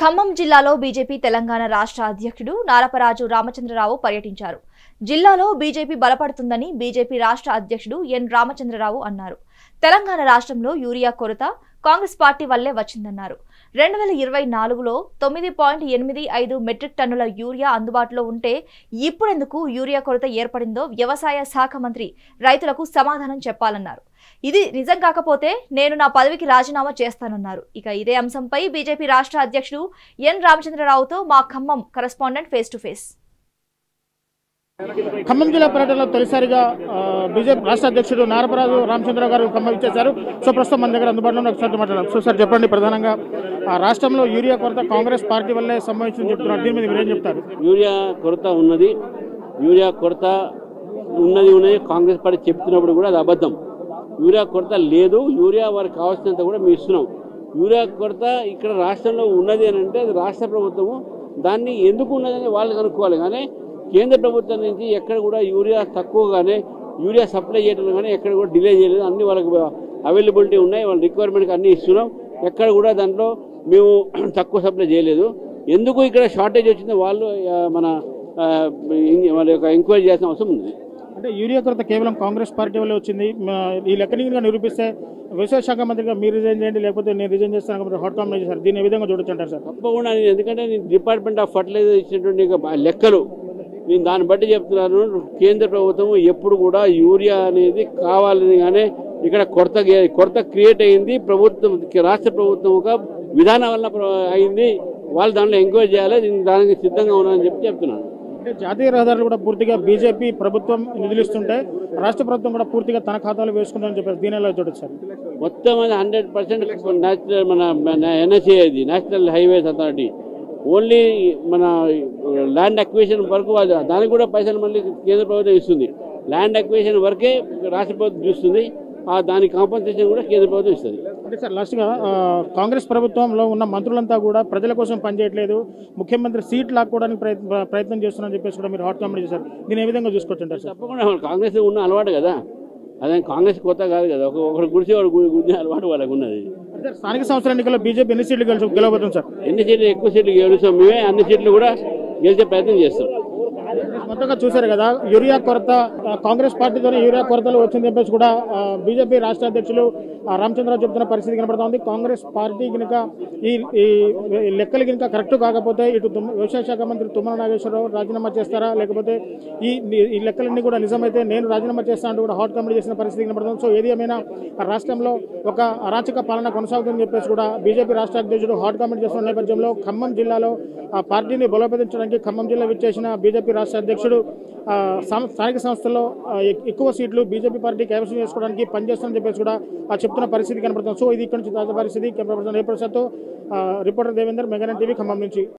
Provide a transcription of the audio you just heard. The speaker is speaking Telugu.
ఖమ్మం జిల్లాలో బీజేపీ తెలంగాణ రాష్ట్ర అధ్యక్షుడు నారపరాజు రామచంద్రరావు పర్యటించారు. జిల్లాలో బీజేపీ బలపడుతుందని బీజేపీ రాష్ట్ర అధ్యక్షుడు ఎన్ రామచంద్రరావు అన్నారు. తెలంగాణ రాష్ట్రంలో యూరియా కొరత కాంగ్రెస్ పార్టీ వల్లే వచ్చిందన్నారు. 2024లో 9.85 మెట్రిక్ టన్నుల యూరియా అందుబాటులో ఉంటే ఇప్పుడెందుకు యూరియా కొరత ఏర్పడిందో వ్యవసాయ శాఖ మంత్రి రైతులకు సమాధానం చెప్పాలన్నారు. ఇది నిజం కాకపోతే నేను నా పదవికి రాజీనామా చేస్తానన్నారు. ఇక ఇదే అంశంపై బీజేపీ రాష్ట్ర అధ్యక్షుడు ఎన్ రామచంద్రరావుతో మా Khammam correspondent face to face. Khammam జిల్లా పర్యటనలో తొలిసారిగా బీజేపీ రాష్ట్ర అధ్యక్షుడు నారపరాజు రామచంద్రరావు గారు ఖమ్మం ఇచ్చేశారు. సో ప్రస్తుతం మన దగ్గర అందుబాటులో ఒకసారి మాట్లాడారు. సో సార్ చెప్పండి, ప్రధానంగా రాష్ట్రంలో యూరియా కొరత కాంగ్రెస్ పార్టీ వల్లే సంభవించిందని చెప్తున్నారు. దీని మీద మీరేం చెప్తారు? యూరియా కొరత ఉన్నది, కాంగ్రెస్ పార్టీ చెప్తున్నప్పుడు కూడా అది అబద్ధం. యూరియా కొరత లేదు, యూరియా వారికి కావాల్సినంత కూడా మేము ఇస్తున్నాం. యూరియా కొరత ఇక్కడ రాష్ట్రంలో ఉన్నది అని అంటే అది రాష్ట్ర ప్రభుత్వము దాన్ని ఎందుకు ఉన్నదని వాళ్ళు కనుక్కోవాలి. కానీ కేంద్ర ప్రభుత్వం నుంచి ఎక్కడ కూడా యూరియా తక్కువగానే యూరియా సప్లై చేయడం కానీ ఎక్కడ కూడా డిలే చేయలేదు. అన్ని వాళ్ళకి అవైలబిలిటీ ఉన్నాయి, వాళ్ళ రిక్వైర్మెంట్కి అన్నీ ఇస్తున్నాం. ఎక్కడ కూడా దాంట్లో మేము తక్కువ సప్లై చేయలేదు. ఎందుకు ఇక్కడ షార్టేజ్ వచ్చిందో వాళ్ళు వాళ్ళ యొక్క ఎంక్వైరీ చేయాల్సిన అవసరం ఉంది. అంటే యూరియా కొరత కేవలం కాంగ్రెస్ పార్టీ వల్లే వచ్చింది, ఈ లెక్కనిగా నిరూపిస్తే వ్యవసాయ శాఖ మంత్రిగా మీరు రిజైన్ చేయండి, లేకపోతే నేను రిజైన్ చేస్తాను కాబట్టి హాట్ కామెంట్ చేశారు. దీన్ని ఏ విధంగా చూడొచ్చు అంటారు సార్? తప్పకుండా, ఎందుకంటే నేను డిపార్ట్మెంట్ ఆఫ్ ఫర్టిలైజర్ ఇచ్చినటువంటి లెక్కలు నేను దాన్ని బట్టి చెప్తున్నాను. కేంద్ర ప్రభుత్వం ఎప్పుడు కూడా యూరియా అనేది కావాలని కానీ ఇక్కడ కొరత క్రియేట్ అయింది. రాష్ట్ర ప్రభుత్వం ఒక విధానం వల్ల అయింది. వాళ్ళు దాంట్లో ఎంక్వైరీ చేయాలి, దానికి సిద్ధంగా ఉన్నానని చెప్తున్నాను. అంటే జాతీయ రహదారులు కూడా పూర్తిగా బీజేపీ ప్రభుత్వం నిధులిస్తుంటే రాష్ట్ర ప్రభుత్వం కూడా పూర్తిగా తన ఖాతాలో వేసుకుంటామని చెప్పారు. దీని ఎలా చూడొచ్చు సార్? మొత్తం అది 100% నేషనల్ మన ఎన్హెచ్ఏ, అది నేషనల్ హైవేస్ అథారిటీ. ఓన్లీ మన ల్యాండ్ అక్విజిషన్ వరకు దానికి కూడా పైసలు మళ్ళీ కేంద్ర ప్రభుత్వం ఇస్తుంది. ల్యాండ్ అక్విజిషన్ వరకే రాష్ట్ర ప్రభుత్వం చూస్తుంది, దాని కాంపన్సేషన్ కూడా కేంద్ర ప్రభుత్వం ఇస్తుంది. అంటే సార్ లాస్ట్గా కాంగ్రెస్ ప్రభుత్వంలో ఉన్న మంత్రులంతా కూడా ప్రజల కోసం పనిచేయట్లేదు, ముఖ్యమంత్రి సీట్ లాక్కోవడానికి ప్రయత్నం చేస్తున్నారని చెప్పేసి కూడా మీరు హాట్ కామెంట్ చేశారు. దీని ఏ విధంగా చూసుకొచ్చుంటారు సార్? తప్పకుండా కాంగ్రెస్ ఉన్న అలవాటు కదా, అదే కాంగ్రెస్ కొత్త కాదు కదా, ఒకరు గుడిసే వాడు గుడిసే అలవాటు వాళ్ళకు ఉన్నది. స్థానిక సంస్థల ఎన్నికల్లో బీజేపీ ఎన్ని సీట్లు గెలవబోతుంది సార్? ఎన్ని సీట్లు ఎక్కువ సీట్లు గెలుస్తాం మేమే, అన్ని సీట్లు కూడా గెలిచే ప్రయత్నం చేస్తాం. మొత్తంగా చూశారు కదా, యూరియా కొరత కాంగ్రెస్ పార్టీతోనే యూరియా కొరతలు వచ్చిందని చెప్పేసి కూడా బీజేపీ రాష్ట్ర అధ్యక్షులు రామచంద్రరావు చెప్తున్న పరిస్థితి కనబడుతోంది. కాంగ్రెస్ పార్టీ కనుక ఈ లెక్కలు కనుక కరెక్ట్ కాకపోతే ఇటు వ్యవసాయ శాఖ మంత్రి తుమ్మల నాగేశ్వరరావు రాజీనామా చేస్తారా, లేకపోతే ఈ లెక్కలన్నీ కూడా నిజమైతే నేను రాజీనామా చేస్తానంటూ కూడా హాట్ కామెంట్ చేసిన పరిస్థితి కనబడుతుంది. సో ఏది ఏమైనా రాష్ట్రంలో ఒక అరాచక పాలన కొనసాగుతుందని చెప్పేసి కూడా బీజేపీ రాష్ట్ర అధ్యక్షుడు హాట్ కామెంట్ చేస్తున్న నేపథ్యంలో ఖమ్మం జిల్లాలో ఆ పార్టీని బలోపేతించడానికి ఖమ్మం జిల్లా విచ్చేసిన బీజేపీ రాష్ట్ర అధ్యక్షుడు స్థానిక సంస్థల్లో ఎక్కువ సీట్లు బీజేపీ పార్టీ కైవసం చేసుకోవడానికి పనిచేస్తుందని చెప్పేసి కూడా చెప్తున్న పరిస్థితి కనబడుతుంది. సో ఇది ఇక్కడ నుంచి తాజా పరిస్థితి. కెమెరా పర్సన్ రిపోర్టర్ దేవేందర్, మెగానన్ టీవీ, ఖమ్మం నుంచి.